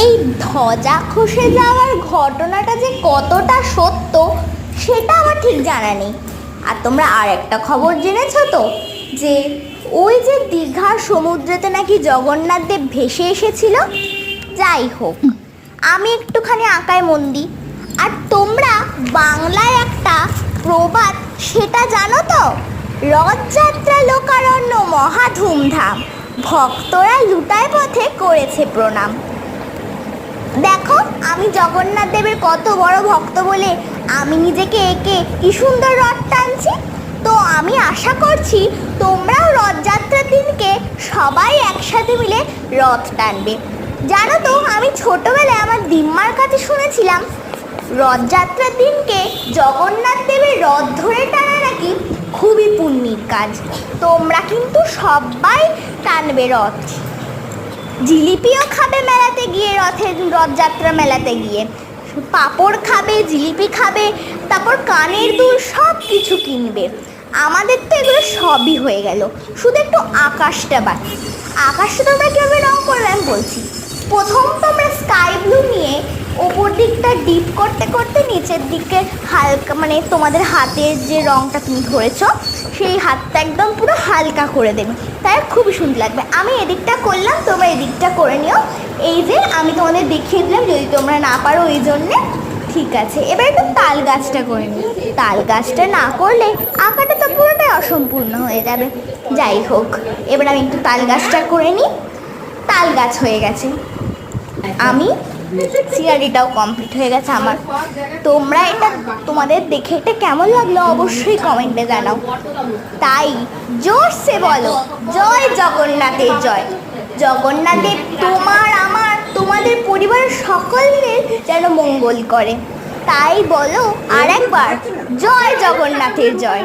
এই ধ্বজা খসে যাওয়ার ঘটনাটা যে কতটা সত্য সেটা আমার ঠিক জানা নেই। আর তোমরা আর একটা খবর জেনেছো তো, যে ওই যে দীঘার সমুদ্রেতে নাকি জগন্নাথ দেব ভেসে এসেছিল। যাই হোক, আমি একটুখানি আঁকায় মন দিই। আর তোমরা বাংলায় একটা প্রবাদ সেটা জানো তো, রথযাত্রা লোকারণ্য মহা ধুমধাম, ভক্তরা লুটায় পথে করেছে প্রণাম। দেখো, আমি জগন্নাথ দেবের কত বড় ভক্ত বলে আমি নিজেকে এঁকে কি সুন্দর রথ টানছি। তো আমি আশা করছি তোমরাও রথযাত্রার দিনকে সবাই একসাথে মিলে রথ টানবে। জানো তো, আমি ছোটবেলায় আমার দিম্মার কাছে শুনেছিলাম রথযাত্রার দিনকে জগন্নাথ দেবের রথ ধরে টানা নাকি খুবই পুণ্যের কাজ। তোমরা কিন্তু সবাই টানবে রথ। জিলিপিও খাবে মেলাতে গিয়ে, রথযাত্রা মেলাতে গিয়ে পাঁপড় খাবে, জিলিপি খাবে, তারপর কানের দুল সব কিছু কিনবে। আমাদের তো এগুলো সবই হয়ে গেল, শুধু একটু আকাশটা বাকি। আকাশটা তোমরা কীভাবে রং করবে আমি বলছি। প্রথম তোমরা স্কাই ব্লু নিয়ে ওপর দিকটা ডিপ করতে করতে নিচের দিকে হালকা, মানে তোমাদের হাতের যে রঙটা তুমি ধরেছ সেই হাতটা একদম পুরো হালকা করে দেবে, তাই খুবই সুন্দর লাগবে। আমি এদিকটা করলাম, তোমরা এদিকটা করে নিও। এই যে আমি তোমাদের দেখিয়ে দিলাম, যদি তোমরা না পারো ওই জন্যে। ঠিক আছে, এবার একটু তাল গাছটা করে নিই। তাল গাছটা না করলে আঁকাটা তো পুরোটাই অসম্পূর্ণ হয়ে যাবে। যাই হোক, এবার আমি একটু তাল গাছটা করে নিই। তাল গাছ হয়ে গেছে, আমি সিনারিটাও কমপ্লিট হয়ে গেছে আমার। তোমরা এটা তোমাদের দেখে এটা কেমন লাগলো অবশ্যই কমেন্টে জানাও। তাই জোরসে বলো, জয় জগন্নাথের জয়। জগন্নাথের তোমার আমার তোমাদের পরিবারের সকলের যেন মঙ্গল করে। তাই বলো আর একবার, জয় জগন্নাথের জয়।